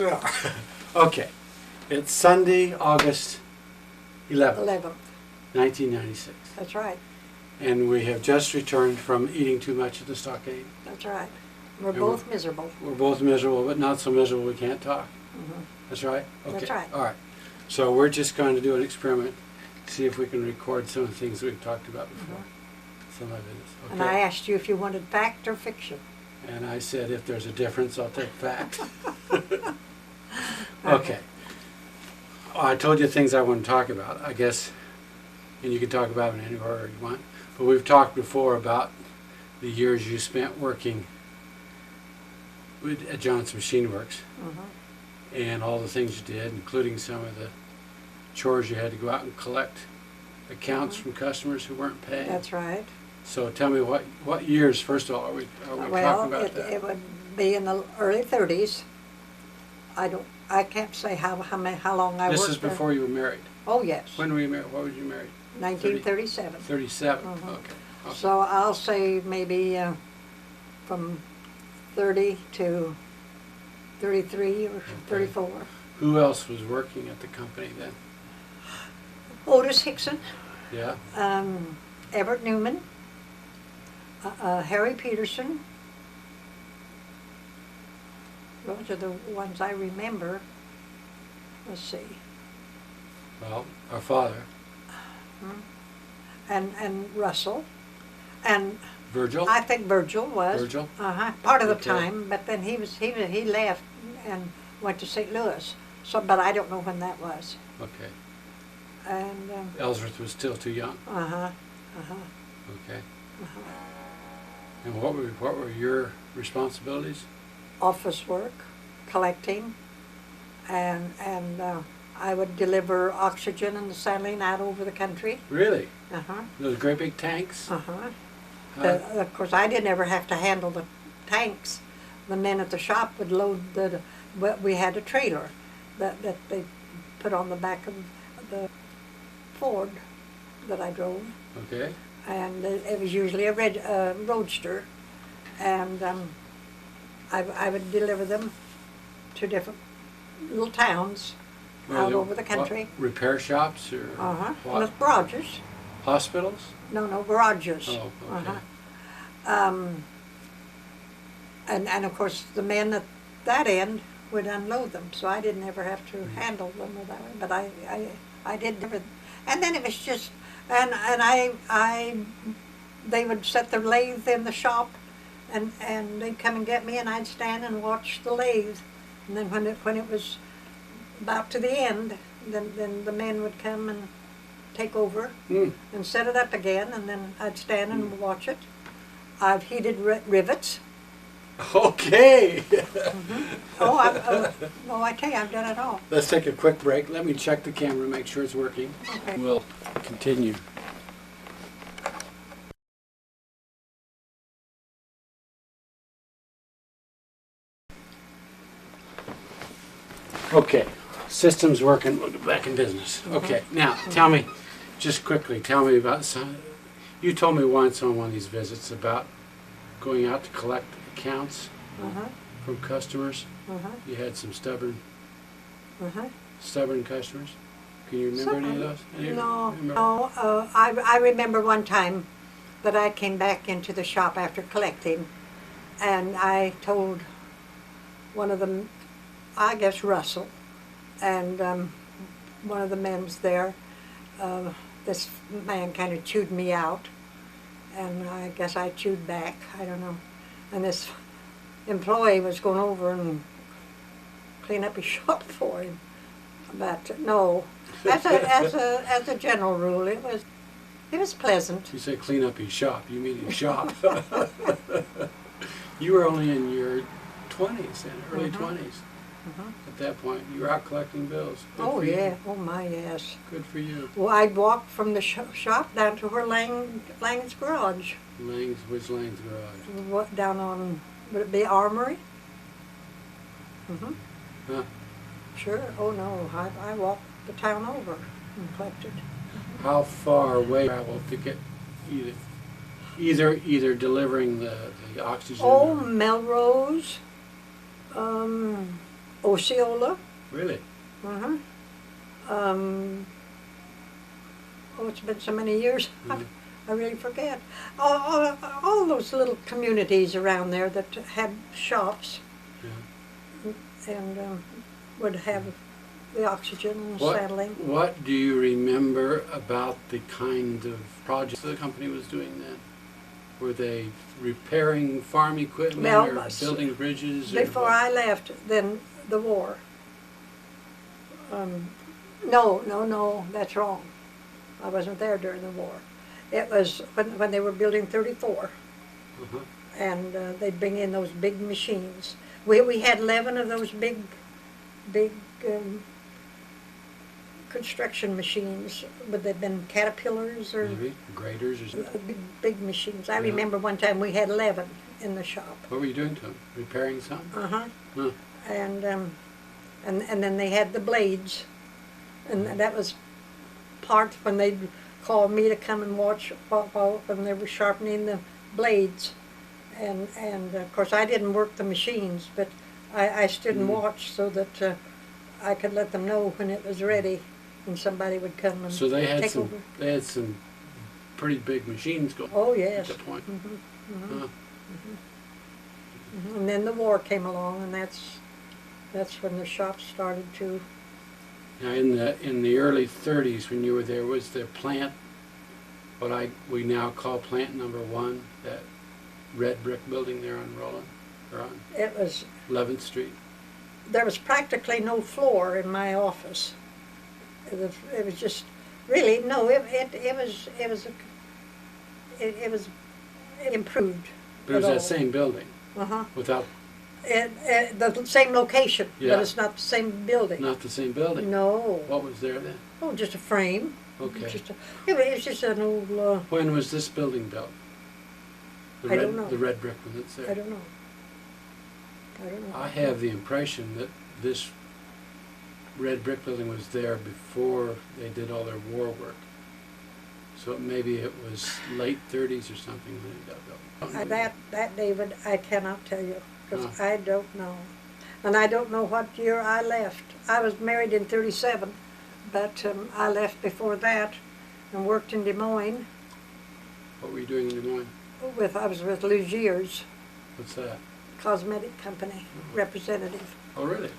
Yeah. Okay. It's Sunday, August 11th, 1996. That's right. And we have just returned from eating too much at the stockade. That's right. We're both miserable. We're both miserable, but not so miserable we can't talk. Mm-hmm. That's right? Okay. That's right. All right. So we're just going to do an experiment, see if we can record some of the things we've talked about before. Mm-hmm. Some of it is. Okay. And I asked you if you wanted fact or fiction. And I said if there's a difference, I'll take fact. Okay. I told you things I want to talk about, I guess, and you can talk about them in any order you want. But we've talked before about the years you spent working at Johnson Machine Works, and all the things you did, including some of the chores you had to go out and collect accounts from customers who weren't paying. That's right. So tell me what years, first of all, are we talking about that? It would be in the early 30s. I can't say how long I worked. This is before you were married. Oh yes. When were you married? What were you married? 1937. 37. Mhm. Okay. So I'll say maybe from 30 to 33 or 34. Who else was working at the company then? Otis Hickson, Yeah. Everett Newman, Harry Peterson. Those are the ones I remember. Let's see. Well, our father. And Russell. And Virgil? I think Virgil was. Virgil? Part of the Okay. time, but then he left and went to St. Louis. So, but I don't know when that was. Okay. And Ellsworth was still too young. Okay. And what were your responsibilities? Office work, collecting, and I would deliver oxygen and saline out over the country. Really? Uh-huh. Those great big tanks? Uh-huh. Of course, I didn't ever have to handle the tanks. The men at the shop would load we had a trailer that they put on the back of the Ford that I drove. Okay. And it was usually a roadster. And I would deliver them to different little towns out over the country. What, repair shops or what? And garages. Hospitals? No, garages. Oh, okay. And of course the men at that end would unload them, so I didn't ever have to handle them or that way. But I did everything. And then it was just they would set their lathe in the shop, and they'd come and get me, and I'd stand and watch the lathe. And then when it was about to the end, then the men would come and take over and set it up again, and then I'd stand and watch it. I've heated rivets. Okay. I tell you, I've done it all. Let's take a quick break. Let me check the camera, make sure it's working. Okay. We'll continue. Okay, system's working. We'll get back in business. Okay, now tell me, just quickly, tell me about some. You told me once on one of these visits about going out to collect accounts from customers. You had some stubborn customers. Can you remember any of those? No. I remember one time that I came back into the shop after collecting, and I told one of them, I guess Russell, and one of the men's there, this man kind of chewed me out, and I guess I chewed back, I don't know. And this employee was going over and clean up his shop for him. But no, as a general rule, it was pleasant. You say clean up his shop, you mean his shop. You were only in your 20s, early 20s. At that point, you were out collecting bills. Good Yeah. you. Oh my, yes. Good for you. Well, I'd walk from the shop down to her Lang's garage. Which Lang's garage? Down on, would it be Armory? Huh? Sure. Oh no, I walked the town over and collected. How far away travel to get either delivering the oxygen? Oh, Melrose, Osceola. Really? Uh-huh. Oh, it's been so many years. Mhm. I really forget. All those little communities around there that had shops Yeah. and would have the oxygen and What, saddling. what do you remember about the kind of projects the company was doing then? Were they repairing farm equipment Well, or building bridges? Or Before what? I left, then the war. No, that's wrong. I wasn't there during the war. It was when they were building 34, Uh-huh. and they'd bring in those big machines. We had 11 of those big construction machines. Would they've been Caterpillars or Maybe graders or something. big machines? I Yeah. remember one time we had 11 in the shop. What were you doing to them? Repairing something? Uh-huh. Huh. And then they had the blades, and that was part when they'd call me to come and watch when they were sharpening the blades, and of course I didn't work the machines, but I stood and watched so that I could let them know when it was ready, and somebody would come and So they had take some. over. They had some pretty big machines going Oh at yes. that point. Huh. And then the war came along, and that's when the shop started to. Now, in the early '30s, when you were there, was there plant, what we now call plant number 1, that red brick building there on Roland, or on It was 11th Street? there was practically no floor in my office. It was just really no. It was improved. But it was that same building, Uh-huh. without, The same location, Yeah. but it's not the same building. not the same building. No. What was there then? Oh, just a frame. Okay. It was just an old. When was this building built? I don't know. The red brick one that's there? I don't know. I have the impression that this red brick building was there before they did all their war work. So maybe it was late '30s or something when it got built. That David, I cannot tell you because Huh. I don't know, and I don't know what year I left. I was married in '37, but I left before that, and worked in Des Moines. What were you doing in Des Moines? I was with Legier's What's that? cosmetic company representative, Oh, really?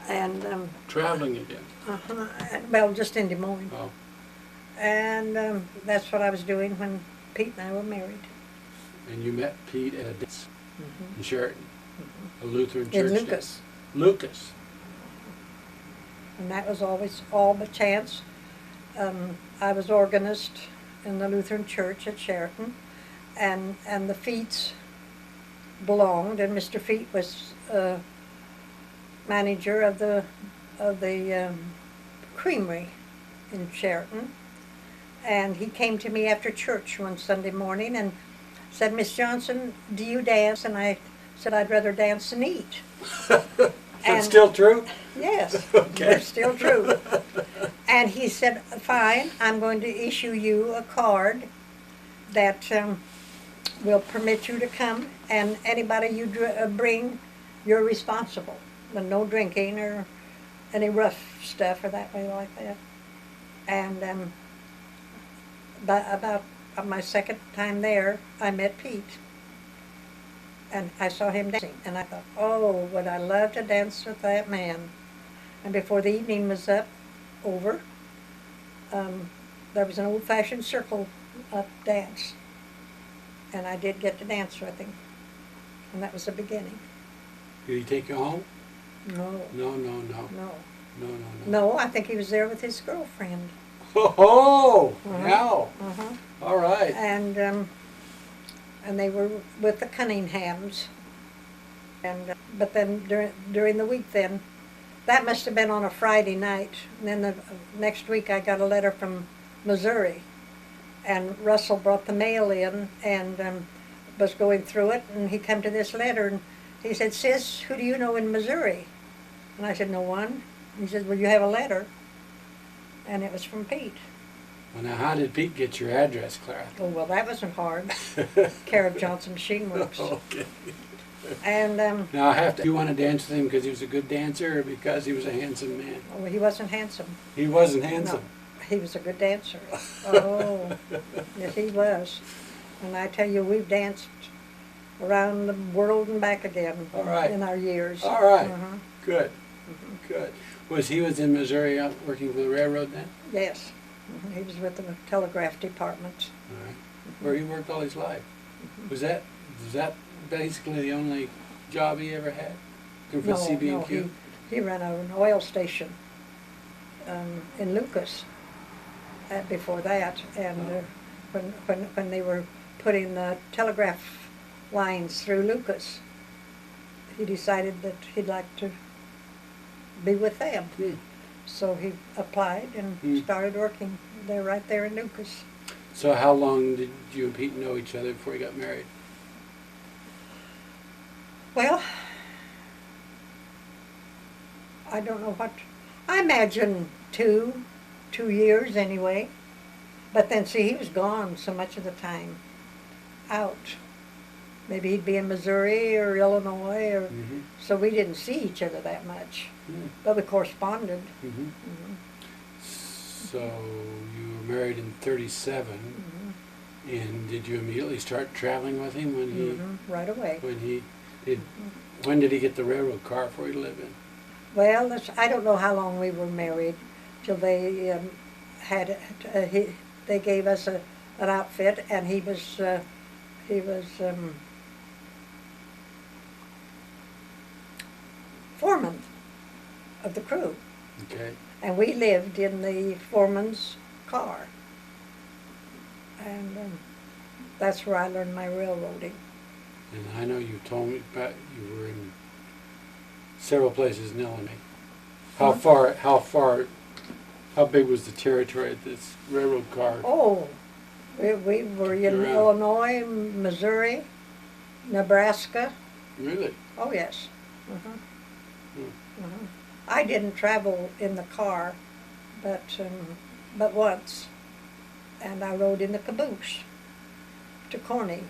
and Traveling again? well, just in Des Moines, Oh, and that's what I was doing when Pete and I were married. and you met Pete at a dance in Sheraton, a Lutheran church In dance. Lucas. Lucas. And that was always all by chance. I was organist in the Lutheran church at Sheraton, and the Feets belonged, and Mr. Feet was manager of the creamery in Sheraton, and he came to me after church one Sunday morning and said, "Miss Johnson, do you dance?" And I said, "I'd rather dance than eat." That's still true? Yes, Okay. that's still true. And he said, "Fine, I'm going to issue you a card that will permit you to come, and anybody you bring, you're responsible. And no drinking or any rough stuff or that way like that." And about my second time there, I met Pete. And I saw him dancing, and I thought, oh, would I love to dance with that man. And before the evening was over, there was an old-fashioned circle dance. And I did get to dance with him. And that was the beginning. Did he take you home? No, No. no. No. No, I think he was there with his girlfriend. Oh, Uh-huh. now. Uh-huh. All right. And they were with the Cunninghams. And but then during the week then, that must have been on a Friday night. And then the next week I got a letter from Missouri, and Russell brought the mail in and was going through it, and he come to this letter and he said, "Sis, who do you know in Missouri?" And I said, "No one." He said, "Well, you have a letter," and it was from Pete. Well, now, how did Pete get your address, Clara? Oh, well, that wasn't hard. Care of Johnson Machine Works. Okay. And Now I have to. You want to dance with him because he was a good dancer, or because he was a handsome man? well, he wasn't handsome. He wasn't handsome. No, he was a good dancer. Oh, yes, he was. And I tell you, we've danced around the world and back again All right. in our years. All right. Mhm. Good. Good. He was in Missouri out working for the railroad then? Yes. He was with the telegraph department. All right. Where he worked all his life. Was that basically the only job he ever had? For No, CB&Q? he ran an oil station in Lucas before that. And when they were putting the telegraph lines through Lucas, he decided that he'd like to be with them. Hmm. So he applied and started working there, right there in Lucas. So how long did you and Pete know each other before you got married? Well, I don't know what, I imagine two years anyway. But then, see, he was gone so much of the time, out. Maybe he'd be in Missouri or Illinois, or so we didn't see each other that much. But we corresponded. So you were married in '37, and did you immediately start traveling with him when he? Right away. When he did? When did he get the railroad car for you to live in? Well, I don't know how long we were married, till they they gave us an outfit, and he was foreman of the crew. Okay. And we lived in the foreman's car. And that's where I learned my railroading. And I know you told me about you were in several places in Illinois. How big was the territory that this railroad car? Oh, we were in Illinois, Missouri, Nebraska. Really? Oh, yes. I didn't travel in the car, but once, and I rode in the caboose to Corny,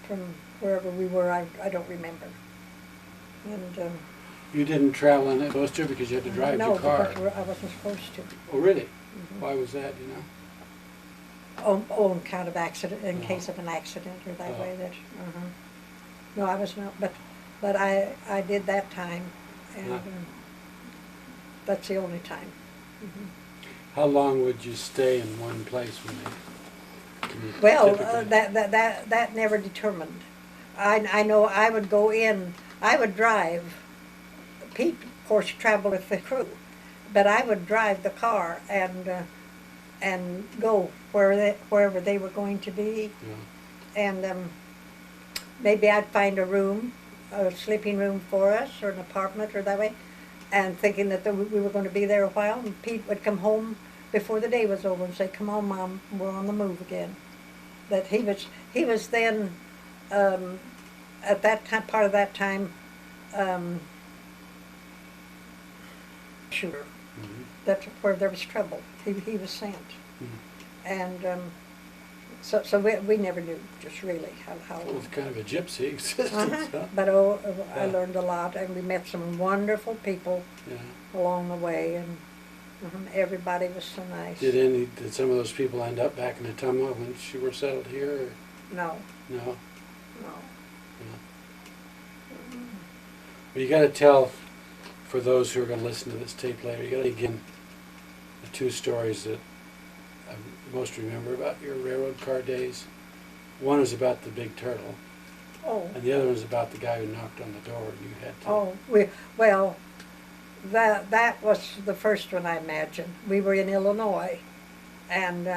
from wherever we were. I don't remember. And you didn't travel in that supposed to because you had to drive your car. No, because I wasn't supposed to. Oh, really? Why was that? You know? On account of accident, in case of an accident or that way. That. No, I was not. But I did that time, and that's the only time. How long would you stay in one place when they? Well, that never determined. I know I would go in. I would drive. Pete, of course, traveled with the crew, but I would drive the car and go wherever they were going to be, and maybe I'd find a room, a sleeping room for us, or an apartment, or that way, and thinking that we were going to be there a while. And Pete would come home before the day was over and say, "Come on, Mom, we're on the move again." That he was then at that time, part of that time. Shooter. That's where there was trouble. He was sent, and so we never knew just really how. It was kind of a gypsy existence. But I learned a lot, and we met some wonderful people along the way, and everybody was so nice. Did some of those people end up back in Ottumwa when you were settled here? Or? No. No. No. Well, you got to tell, for those who are going to listen to this tape later, you got to begin the two stories that I most remember about your railroad car days. One is about the big turtle. Oh. And the other was about the guy who knocked on the door and you had to. Oh, that was the first one, I imagine. We were in Illinois, and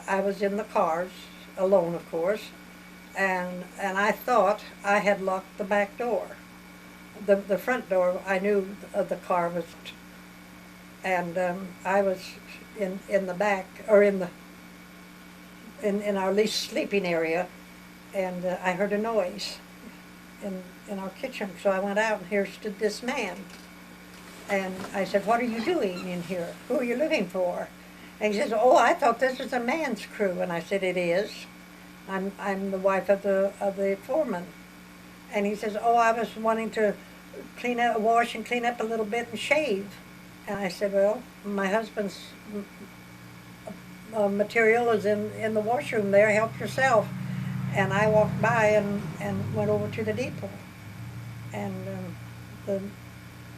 I was in the cars alone, of course, and I thought I had locked the back door. The front door, I knew the car was, and I was in the back, or in our least sleeping area, and I heard a noise in our kitchen. So I went out, and here stood this man. And I said, "What are you doing in here? Who are you looking for?" And he says, "Oh, I thought this was a man's crew." And I said, "It is." I'm the wife of the foreman. And he says, oh, I was wanting to wash and clean up a little bit and shave. And I said, well, my husband's material is in the washroom there, help yourself. And I walked by and went over to the depot. And the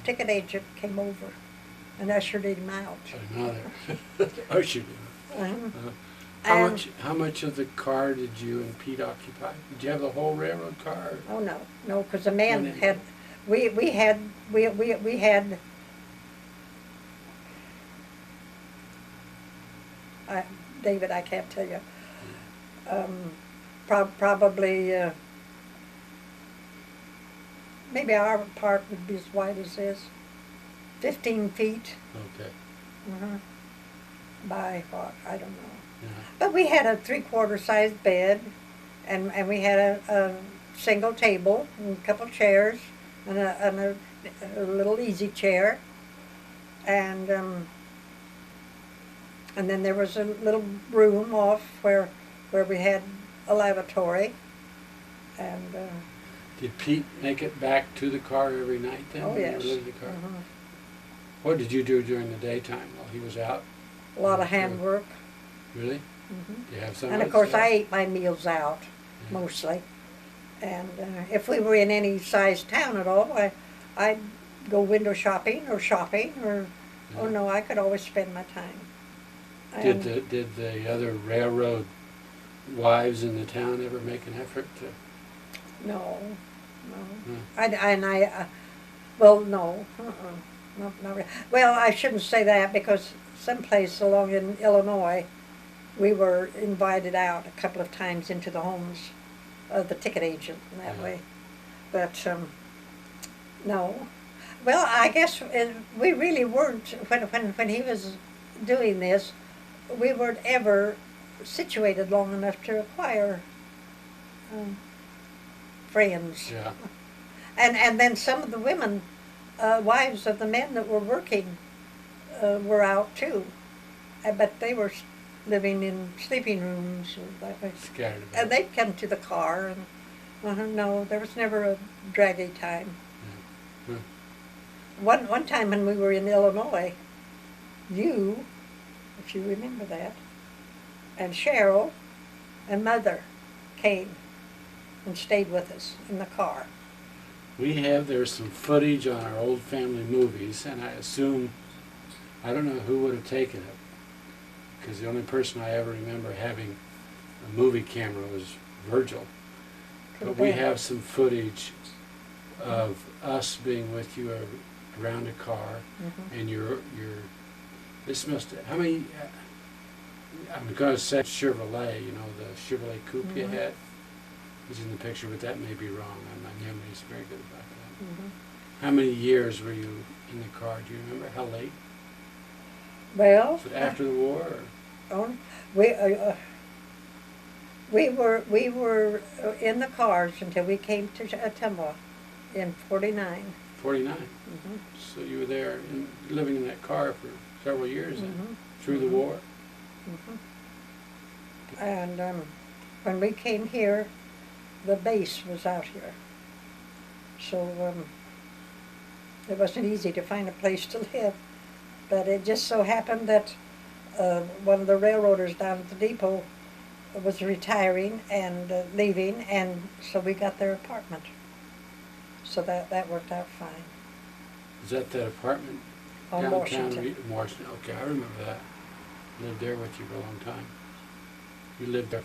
ticket agent came over and ushered him out. Ushered him. How much of the car did you and Pete occupy? Did you have the whole railroad car? Oh no, because the man had, we had, David, I can't tell you, probably, maybe our part would be as wide as this, 15 feet. Okay. By what, I don't know. Yeah. But we had a 3/4 size bed, and we had a single table, and a couple chairs, and a little easy chair, and then there was a little room off where we had a lavatory, and. Did Pete make it back to the car every night then? Oh yes. When you were in the car? What did you do during the daytime while he was out? A lot of handwork. Really? Do you have some? And of course I ate my meals out, mostly. And if we were in any size town at all, I'd go window shopping, or oh no, I could always spend my time. Did the other railroad wives in the town ever make an effort to? No. Well, no. Not really. Well, I shouldn't say that, because someplace along in Illinois, we were invited out a couple of times into the homes of the ticket agent in that way. But, no. Well, I guess we really weren't, when he was doing this, we weren't ever situated long enough to acquire friends. Yeah. And then some of the women, wives of the men that were working, were out too, but they were living in sleeping rooms that way. Scattered about. And they'd come to the car, and no, there was never a draggy time. Yeah. One time when we were in Illinois, you, if you remember that, and Cheryl and Mother came and stayed with us in the car. There's some footage on our old family movies, and I assume, I don't know who would have taken it, because the only person I ever remember having a movie camera was Virgil. But we have some footage of us being with you around a car, and this must have, how many, I'm going to say Chevrolet, the Chevrolet coupe you had was in the picture, but that may be wrong. My memory is very good about that. How many years were you in the car? Do you remember? How late? Well, was it after the war? Or? We were in the cars until we came to Temwa in 49. 49. So you were there, living in that car for several years then, through the war. And when we came here, the base was out here, so it wasn't easy to find a place to live. But it just so happened that one of the railroaders down at the depot was retiring and leaving, and so we got their apartment. So that worked out fine. Is that apartment on downtown Washington? Washington. Okay, I remember that. Lived there with you for a long time. You lived there.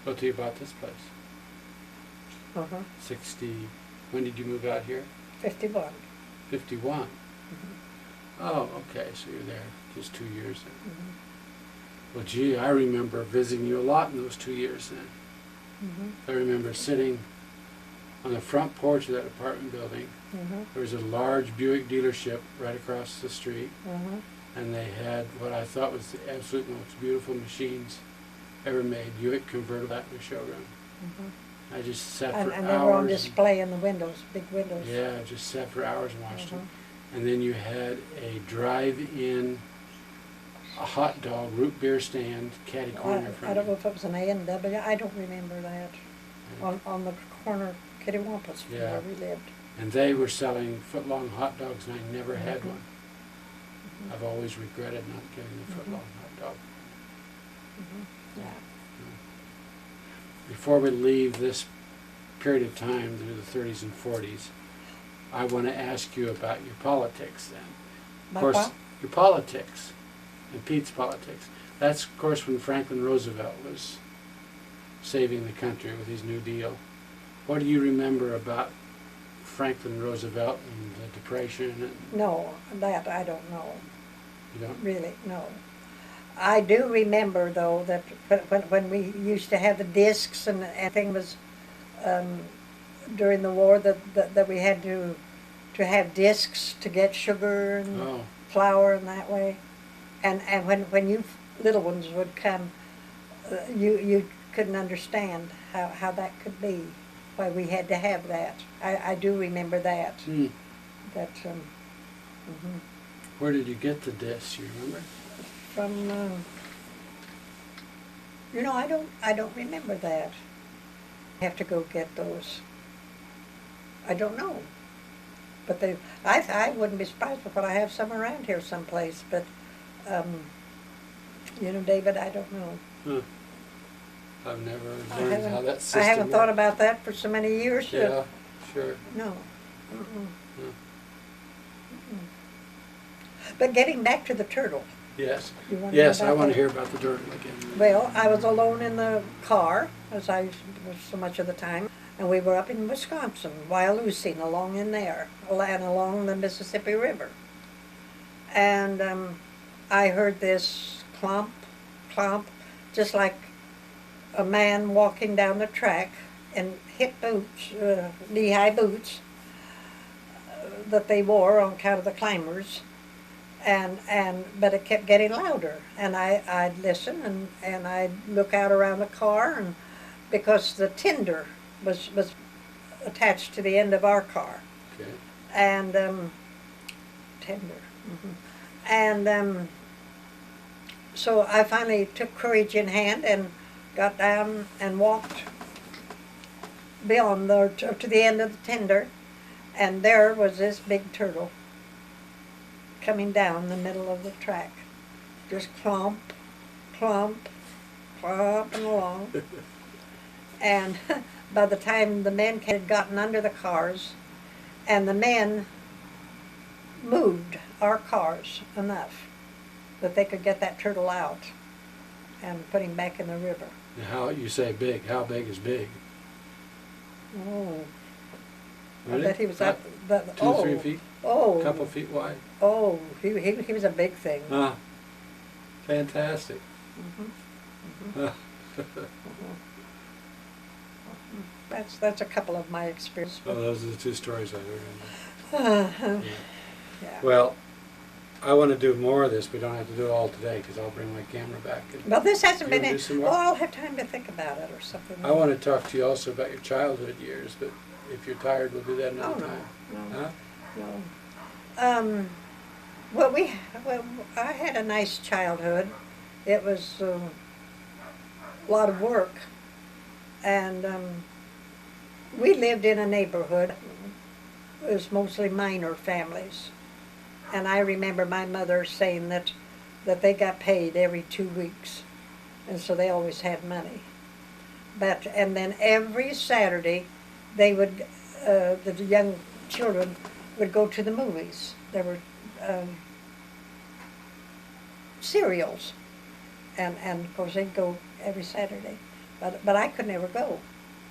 I'll tell you about this place. 60. When did you move out here? 51. 51. Oh, okay. So you're there just 2 years then. Well, gee, I remember visiting you a lot in those 2 years then. I remember sitting on the front porch of that apartment building. There was a large Buick dealership right across the street, and they had what I thought was the absolute most beautiful machines ever made, Buick convertible at the showroom. I just sat for hours. And they were on display in the windows, big windows. Yeah, just sat for hours and watched them. And then you had a drive-in a hot dog, root beer stand, catty corner from I don't know you. if it was an A&W. I don't remember that. On the corner, Kittywampus, Yeah. where we lived. And they were selling foot-long hot dogs, and I never had Mhm. one. I've always regretted not getting a foot-long hot dog. Yeah. Before we leave this period of time through the 30s and 40s, I want to ask you about your politics then. My Of course, what? your politics and Pete's politics. That's, of course, when Franklin Roosevelt was saving the country with his New Deal. What do you remember about Franklin Roosevelt and the Depression? And No, that I don't know. you don't? Really, no. I do remember, though, that when we used to have the discs and everything was during the war, that we had to have discs to get sugar and Oh, flour and that way. And when you little ones would come, you couldn't understand how that could be, why we had to have that. I do remember that. hmm. That Where did you get the discs? You remember? from I don't remember that. I have to go get those. I don't know. But I wouldn't be surprised if I have some around here someplace, but David, I don't know. Huh. I've never I learned how haven't, that system I haven't thought works. about that for so many years. Yeah, sure. No. Mm-mm. Yeah. Mm-mm. But getting back to the turtle. Yes. You want to Yes, know I about want to that? hear about the turtle again. Well, I was alone in the car, as I was so much of the time, and we were up in Wisconsin, Wyalusing, along in there, and along the Mississippi River. And I heard this clomp, clomp, just like a man walking down the track in hip boots, knee-high boots, that they wore on account of the climbers. But it kept getting louder, and I'd listen and I'd look out around the car, and because the tender was attached to the end of our car, Okay. and tender, and so I finally took courage in hand and got down and walked beyond to the end of the tender, and there was this big turtle coming down the middle of the track, just clomp, clomp, clomping along. And by the time the men had gotten under the cars, and the men moved our cars enough that they could get that turtle out and put him back in the river. Now, how you say big? How big is big? Oh, Really? I bet he was About that. 2 or 3 feet? Oh, A couple feet wide? oh, he was a big thing. Ah, fantastic. Mhm. That's a couple of my experiences. Oh, those are the 2 stories I heard. Yeah. Yeah. Well, I want to do more of this. We don't have to do it all today because I'll bring my camera back. And Well, this hasn't You been wanna do it. some more? Well, I'll have time to think about it or something. I want to talk to you also about your childhood years, but if you're tired, we'll do that Oh, another no, time. no, Huh? no. Well, I had a nice childhood. It was a lot of work, and we lived in a neighborhood. It was mostly minor families, and I remember my mother saying that they got paid every 2 weeks, and so they always had money. And then every Saturday, they would the young children would go to the movies. There were serials, and of course they'd go every Saturday, but I could never go.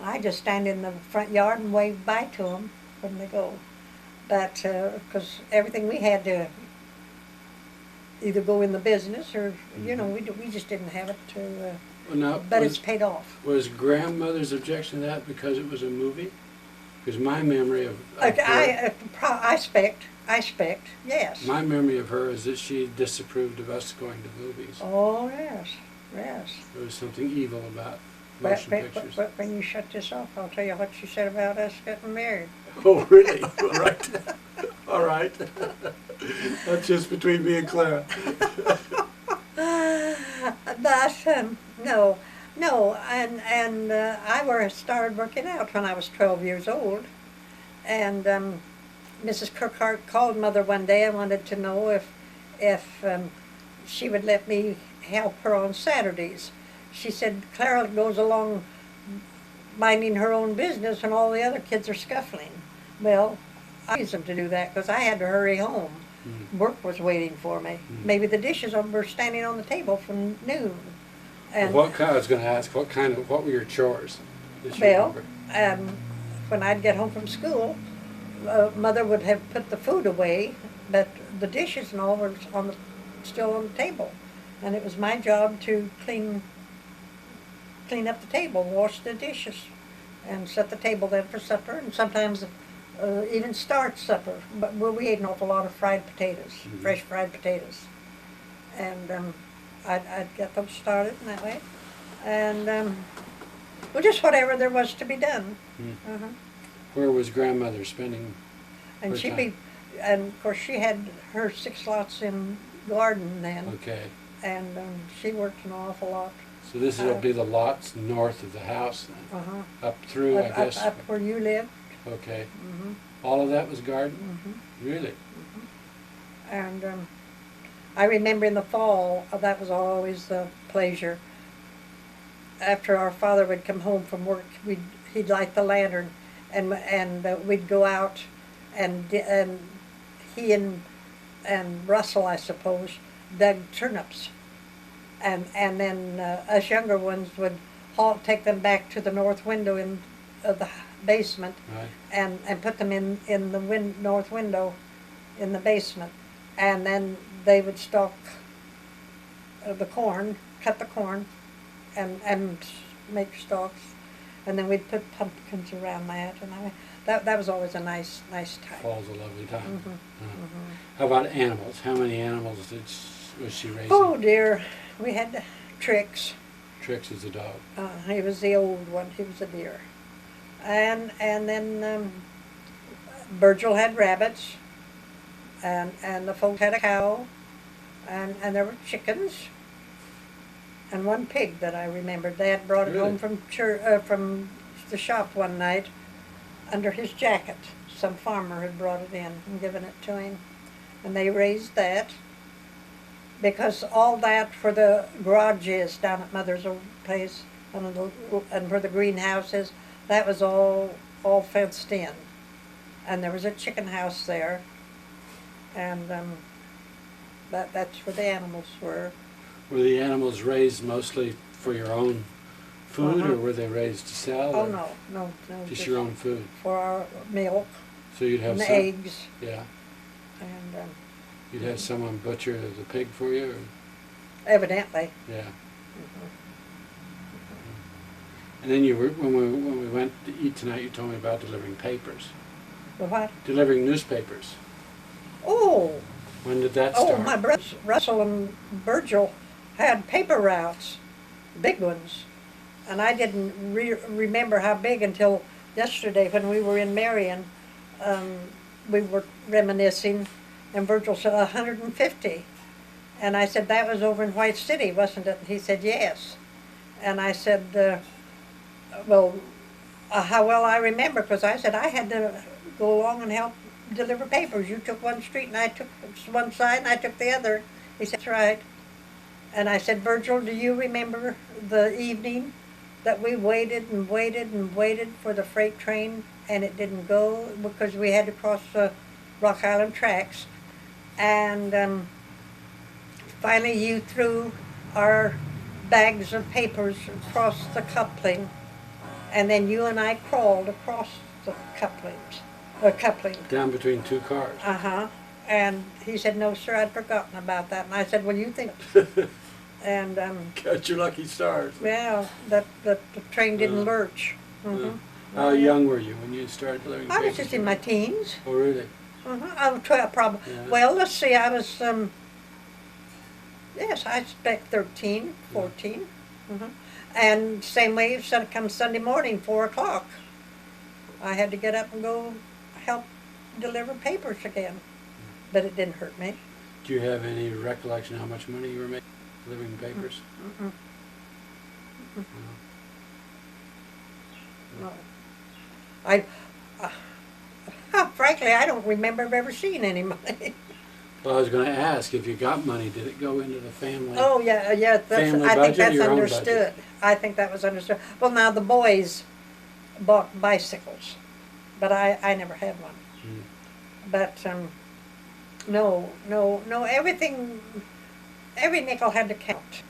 I just stand in the front yard and wave bye to them when they go. But because everything we had to either go in the business or we just didn't have it to. Well, now, But it's paid off. was grandmother's objection to that because it was a movie? Because my memory of her, I expect, yes. my memory of her is that she disapproved of us going to movies. Oh, yes, yes. There was something evil about motion pictures. But when you shut this off, I'll tell you what she said about us getting married. Oh, really? All right. All right. That's just between me and Clara. but no, no, and I started working out when I was 12 years old, and Mrs. Kirkhart called Mother one day and wanted to know if she would let me help her on Saturdays. She said Clara goes along minding her own business and all the other kids are scuffling. Well, I used them to do that because I had to hurry home. Work was waiting for me. Maybe the dishes were standing on the table from noon. And I was going to ask, what were your chores? That you well, remember? when I'd get home from school, Mother would have put the food away, but the dishes and all were still on the table, and it was my job to clean up the table, wash the dishes, and set the table then for supper, and sometimes even start supper. But we ate an awful lot of fried potatoes, fresh fried potatoes, and I'd get them started in that way, and well, just whatever there was to be done. Where was grandmother spending And her she'd time? be, and of course she had her 6 lots in garden then, Okay. and she worked an awful lot. So this will be the lots north of the house then? Uh-huh. Up through, I guess? Up where you lived. Okay. Mm-hmm. All of that was garden? Mm-hmm. Really? And I remember in the fall, that was always the pleasure. After our father would come home from work, he'd light the lantern, and we'd go out, and he and Russell, I suppose, dug turnips, and then us younger ones would take them back to the north window of the basement, Right. and put them in the north window in the basement, and then they would stalk the corn, cut the corn, and make stalks, and then we'd put pumpkins around that, and that was always a nice time. Fall's a lovely time. Mm-hmm. How about animals? How many animals was she raising? Oh dear, we had Trix. Trix is a dog. He was the old one. He was a deer, and then Virgil had rabbits, and the folks had a cow, and there were chickens, and one pig that I remembered. They had brought it Really? home from the shop one night under his jacket. Some farmer had brought it in and given it to him, and they raised that. Because all that for the garages down at Mother's old place and for the greenhouses, that was all fenced in. And there was a chicken house there, and that's where the animals were. Were the animals raised mostly for your own food, Uh-huh. or were they raised to sell? Oh, or no, Just your own food. for our milk So you'd have and the some. eggs, Yeah. and You'd have someone butcher the pig for you. Or, evidently. yeah. Mhm. And then when we went to eat tonight, you told me about delivering papers, The what? delivering newspapers. Oh, When did that start? my brothers, Russell and Virgil, had paper routes, big ones. And I didn't remember how big until yesterday when we were in Marion. We were reminiscing, and Virgil said 150. And I said, that was over in White City, wasn't it? And he said, yes. And I said, well, how well I remember, because I said I had to go along and help deliver papers. You took one street and I took one side and I took the other. He said, that's right. And I said, Virgil, do you remember the evening that we waited and waited and waited for the freight train and it didn't go because we had to cross the Rock Island tracks? And finally you threw our bags of papers across the coupling, and then you and I crawled across the coupling. Down between two cars. Uh-huh. And he said, no, sir, I'd forgotten about that. And I said, well, you think... And, Got your lucky stars. well, that the train didn't lurch. How young were you when you started delivering I was papers? just in my teens. Oh, really? I was 12, probably. Yeah. Well, let's see, I was, yes, I expect 13, 14. And same way, come Sunday morning, 4 o'clock. I had to get up and go help deliver papers again. But it didn't hurt me. Do you have any recollection how much money you were making? delivering the papers? Mm-mm. No. Frankly, I don't remember ever seeing any money. Well, I was going to ask, if you got money, did it go into the family? Oh, yeah, Family I think budget, that's your own understood. budget? I think that was understood. Well, now the boys bought bicycles, but I never had one. Hmm. But, no, everything, every nickel had to count.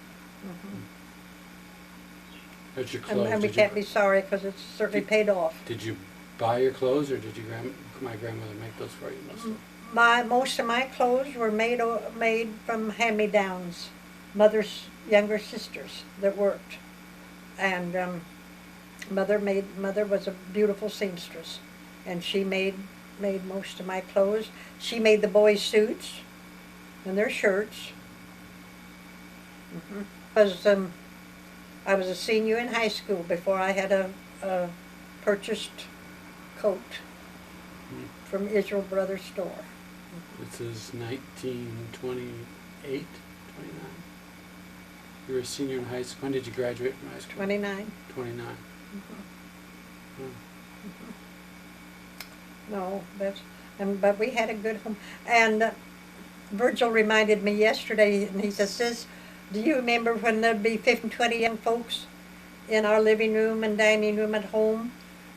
That's your clothes. And we can't be sorry, because it's certainly paid off. Did you buy your clothes, or did my grandmother make those for you mostly? Most of my clothes were made from hand-me-downs, mother's younger sisters that worked, and mother was a beautiful seamstress, and she made most of my clothes. She made the boys' suits and their shirts. I was a senior in high school before I had a purchased coat from Israel Brothers store. This is 1928, 29? You were a senior in high school. When did you graduate from high school? 29. 29. No, but we had a good home. And Virgil reminded me yesterday, and he says, "Sis, do you remember when there'd be 15, 20 young folks in our living room and dining room at home?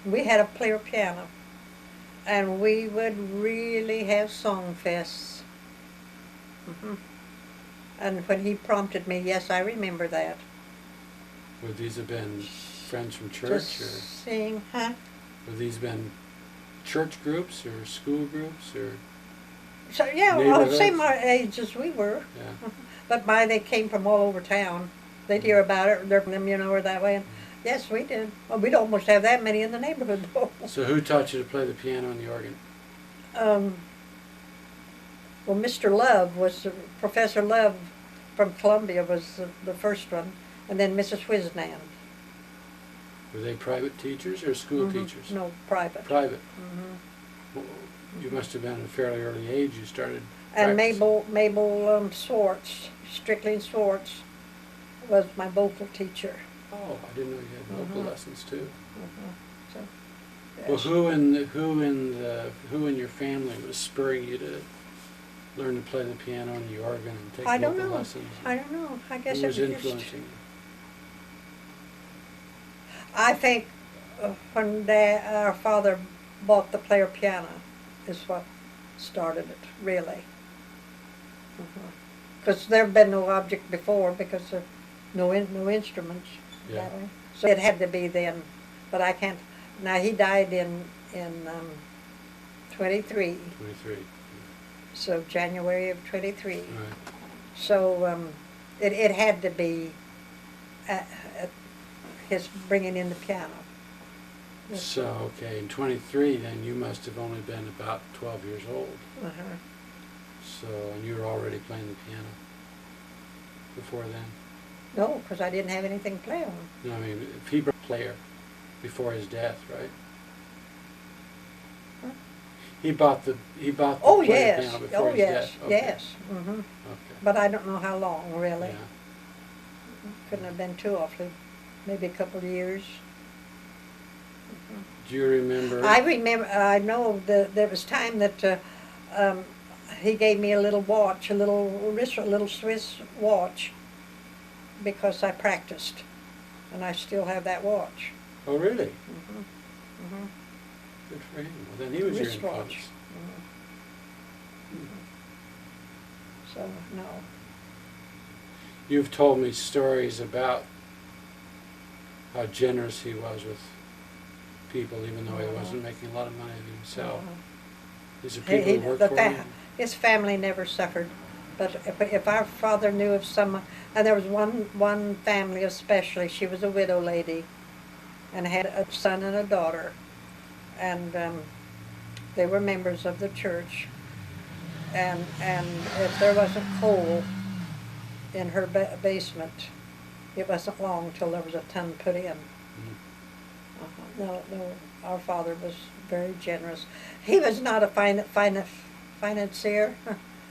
We had a player piano, and we would really have song fests." And when he prompted me, yes, I remember that. Would these have been friends from church, Just or sing, huh? would these been church groups or school groups or? So yeah, well, Neighborhoods? same age as we were. Yeah. But they came from all over town. They'd hear about it, they're from them, or that way. And yes, we did. Well, we'd almost have that many in the neighborhood, though. So who taught you to play the piano and the organ? Well, Mr. Love Professor Love from Columbia was the first one, and then Mrs. Wisnan. Were they private teachers or school teachers? No, private. Private. Well, you must have been at a fairly early age. You started. And practicing. Mabel Swartz, Strickland Swartz, was my vocal teacher. Oh, I didn't know you had vocal lessons too. So, Well, yes. who in your family was spurring you to learn to play the piano and the organ and take I don't vocal know. lessons? I don't know. I guess Who was it was just. influencing you? I think when our father bought the player piano is what started it, really. Because there had been no object before, because of no instruments. Yeah. That way. So it had to be then, but I can't. Now he died in 23, 23. so January of 23. Right. So it had to be his bringing in the piano. So, okay, in 23 then you must have only been about 12 years old. Uh-huh. So, and you were already playing the piano before then? No, because I didn't have anything to play on. No, I mean, if he was a player before his death, right? Huh? He bought the Oh player yes, piano before oh his yes, death. Okay. yes. Okay. But I don't know how long, really. Yeah. Couldn't have been too awfully, maybe a couple of years. Do you remember? I remember. I know there was time that he gave me a little watch, a little Swiss watch, because I practiced, and I still have that watch. Oh, really? Mm-hmm. Good for him. Well, then he was your Wristwatch. influence. So no. You've told me stories about how generous he was with people, even though he wasn't making a lot of money himself. These are people who worked for him. His family never suffered, but if our father knew of someone, and there was one family especially, she was a widow lady, and had a son and a daughter, and they were members of the church, and if there wasn't coal in her basement, it wasn't long till there was a ton put in. No, our father was very generous. He was not a financier,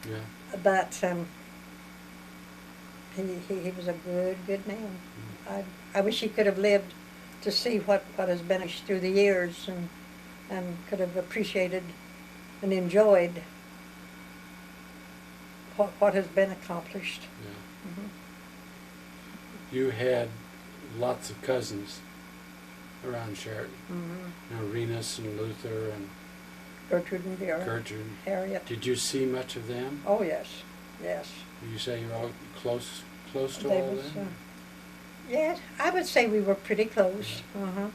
Yeah. but He was a good man. I wish he could have lived to see what has been through the years, and could have appreciated and enjoyed what has been accomplished. Yeah. Mm-hmm. You had lots of cousins around Sheridan. Mm-hmm. You know, Renus and Luther and Gertrude and Vera. Gertrude. Harriet. Did you see much of them? Oh yes, yes. You say you're all close to They all was, of them? Yes, I would say we were pretty close. Yeah.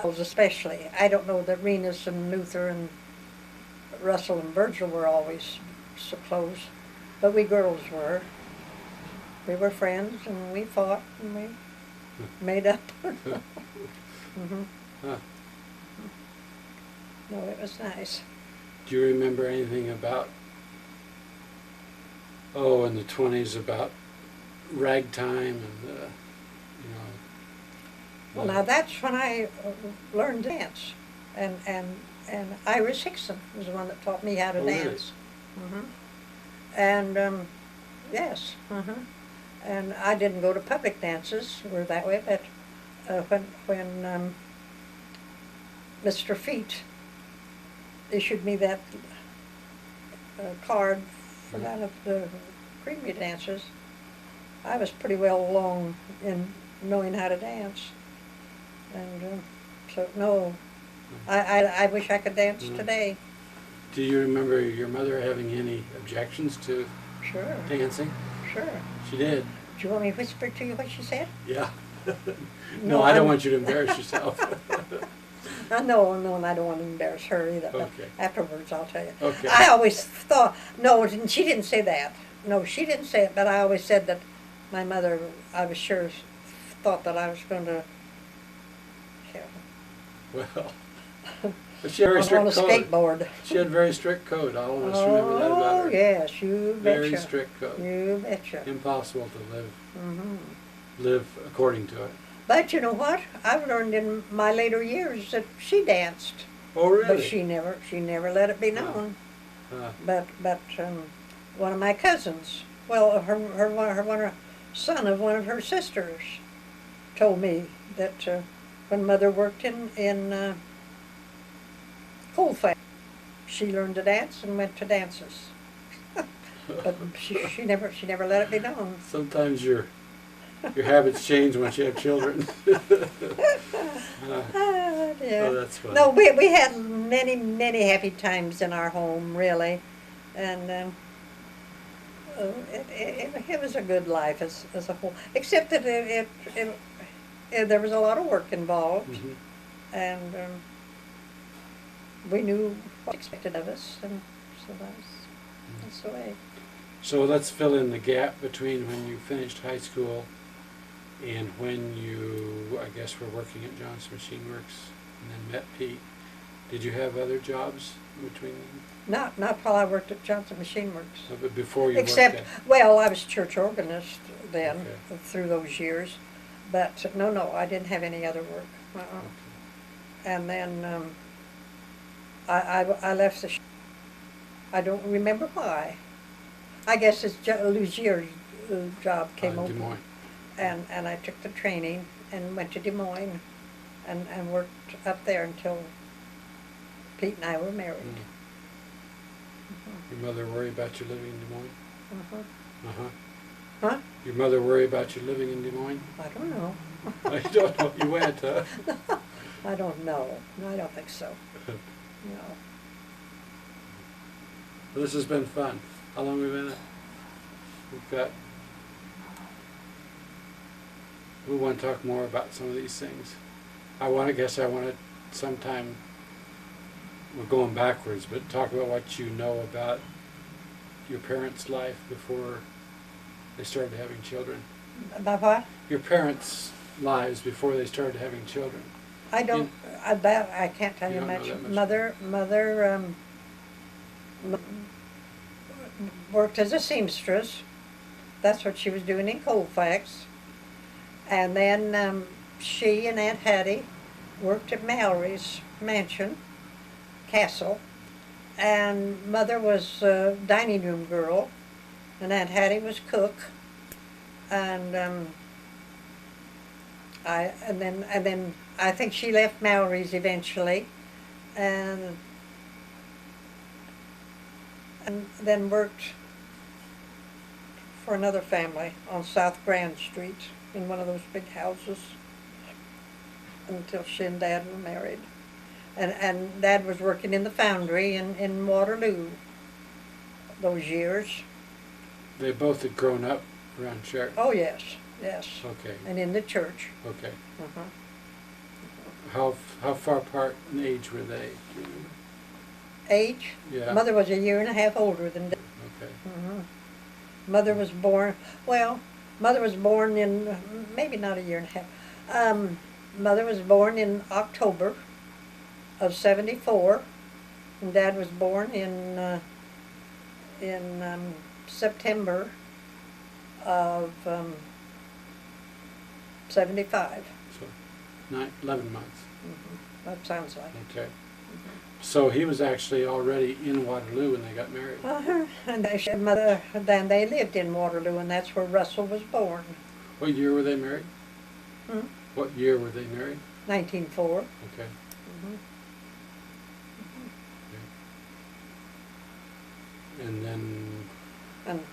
Especially. I don't know that Renus and Luther and Russell and Virgil were always so close, but we girls were. We were friends, and we fought, and we made up. Mm-hmm. Huh. No, it was nice. Do you remember anything about, in the 20s, about ragtime and, you know... Well, now that's when I learned to dance, and Iris Hickson was the one that taught me how to dance. Really? Mm-hmm. And yes, and I didn't go to public dances or that way, but when Mr. Feet issued me that card for one of the preview dances, I was pretty well along in knowing how to dance. And so, no, I wish I could dance today. Do you remember your mother having any objections to Sure. dancing? Sure. She did? Do you want me to whisper to you what she said? Yeah. No, No, I don't I'm- want you to embarrass yourself. No, and I don't want to embarrass her either. But Okay. afterwards, I'll tell you. Okay. I always thought, no, she didn't say that. No, she didn't say it, but I always said that my mother, I was sure, thought that I was going to, Well, but she had a very on a strict code. skateboard. She had a very strict code. I'll always remember that about Oh, her. yes, you betcha. Very strict code. You betcha. Impossible to Mm-hmm. live according to it. But you know what? I've learned in my later years that she danced. Oh, really? But she never let it be known. But one of my cousins, well, her son of one of her sisters, told me that when Mother worked in Colfax, she learned to dance and went to dances. But she never let it be known. Sometimes your habits change once you have children. Yeah. Oh, that's funny. No, we had many happy times in our home, really, and it was a good life as a whole. Except that there was a lot of work involved, Mhm. and we knew what was expected of us, and so that's the way. So let's fill in the gap between when you finished high school and when you, I guess, were working at Johnson Machine Works and then met Pete. Did you have other jobs in between them? Not while I worked at Johnson Machine Works. But before you Except, worked well, I was church organist then, Okay. through those years. But no, I didn't have any other work. Okay. And then I left I don't remember why. I guess it's Lugier's job came Des open. Moines. And I took the training and went to Des Moines and worked up there until Pete and I were married. Mm. Your mother worry about you living in Des Moines? Uh-huh. Uh-huh. Huh? Your mother worry about you living in Des Moines? I don't know. I don't know. You went, huh? I don't know. No, I don't think so. No. Well, this has been fun. How long have we been at? We want to talk more about some of these things. I want to sometime, we're going backwards, but talk about what you know about your parents' life before they started having children. About what? Your parents' lives before they started having children. I don't. I can't tell You you don't know much. that much? Mother worked as a seamstress. That's what she was doing in Colfax. And then she and Aunt Hattie worked at Mallory's mansion, castle. And Mother was dining room girl, and Aunt Hattie was cook. and and then I think she left Mallory's eventually, and then worked for another family on South Grand Street in one of those big houses until she and Dad were married. And Dad was working in the foundry in Waterloo those years. They both had grown up around Sheridan. Oh, yes, yes. Okay. And in the church. Okay. Uh-huh. How far apart in age were they? Do you remember? Age? Yeah. Mother was a year and a half older than Dad. Okay. Mother was born, Mother was born in, maybe not a year and a half. Mother was born in October of '74, and Dad was born in September of '75. So 11 months. That sounds like. Okay. So he was actually already in Waterloo when they got married. And then they lived in Waterloo, and that's where Russell was born. What year were they married? What year were they married? 1904. Okay. And then... And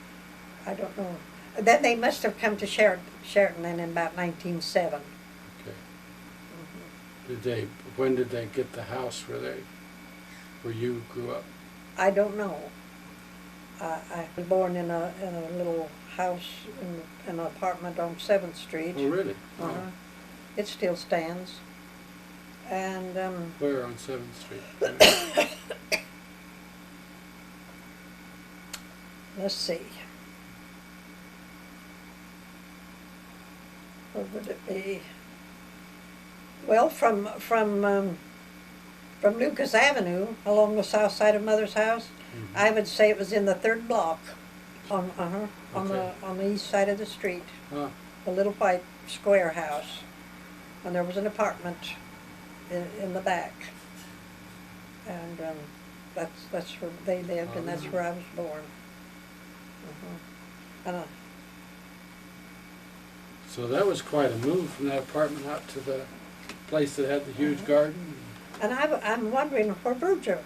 I don't know. Then they must have come to Sheraton then in about 1907. Okay. When did they get the house where you grew up? I don't know. I was born in a little house in an apartment on 7th Street. Oh, really? Oh. It still stands. And where on 7th Street? Let's see. Where would it be? Well, from Lucas Avenue along the south side of Mother's house, I would say it was in the 3rd block, on the east side of the street, a little white square house, and there was an apartment in the back, and that's where they lived, and that's where I was born. So that was quite a move from that apartment out to the place that had the huge garden. And I'm wondering where Virgil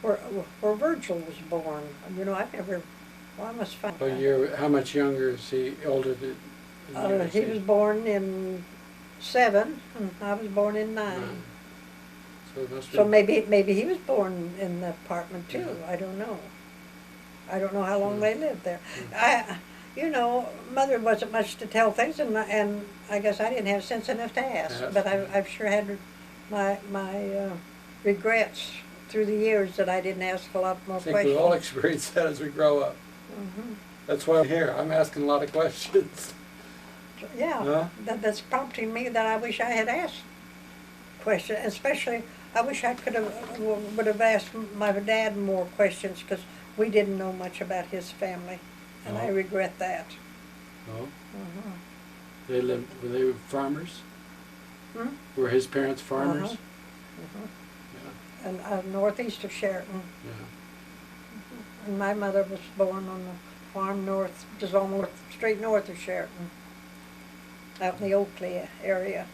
was born. You know, I've never. Well, I must find. What year? How much younger is he? Older than? He was born in 7, and I was born in 9. So it must So be. maybe he was born in the apartment too. Yeah. I don't know. I don't know how long they lived there. You know, Mother wasn't much to tell things, and I guess I didn't have sense enough to ask. But I've sure had my regrets through the years that I didn't ask a lot more questions. I think we all experience that as we grow up. That's why I'm here. I'm asking a lot of questions. Yeah, that's prompting me that I wish I had asked questions, especially I wish I would have asked my dad more questions, because we didn't know much about his family, and I regret that. Oh. Were they farmers? Were his parents farmers? Yeah. And northeast of Sheraton. Yeah. And my mother was born on the farm just almost straight north of Sheraton, out in the Oakley area.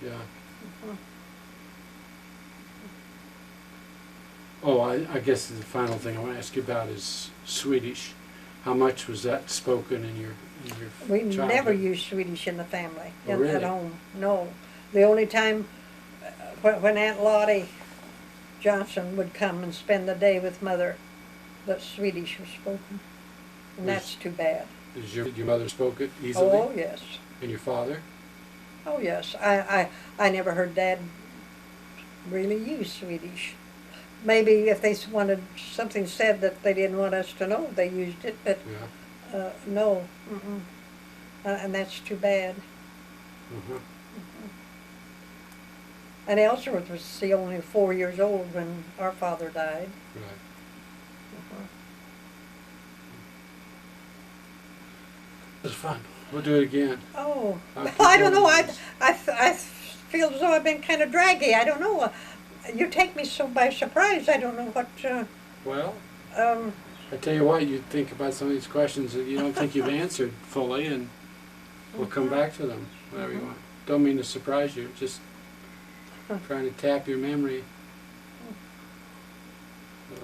Yeah. Oh, I guess the final thing I want to ask you about is Swedish. How much was that spoken in your We childhood? never used Swedish in the family, really? at home. No. The only time when Aunt Lottie Johnson would come and spend the day with Mother, that Swedish was spoken. And that's too bad. Did your mother spoke it easily? Oh, yes. And your father? Oh, yes. I never heard Dad really use Swedish. Maybe if they wanted something said that they didn't want us to know, they used it, but no. And that's too bad. And Ellsworth was only 4 years old when our father died. Right. It was fun. We'll do it again. Oh, I don't know. I feel as though I've been kind of draggy. I don't know. You take me so by surprise. I don't know what. Well, I tell you what, you think about some of these questions that you don't think you've answered fully, and we'll come back to them whenever you want. Don't mean to surprise you, just trying to tap your memory. So,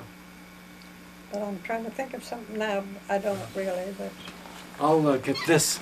But I'm trying to think of something now. I don't really, but I'll get this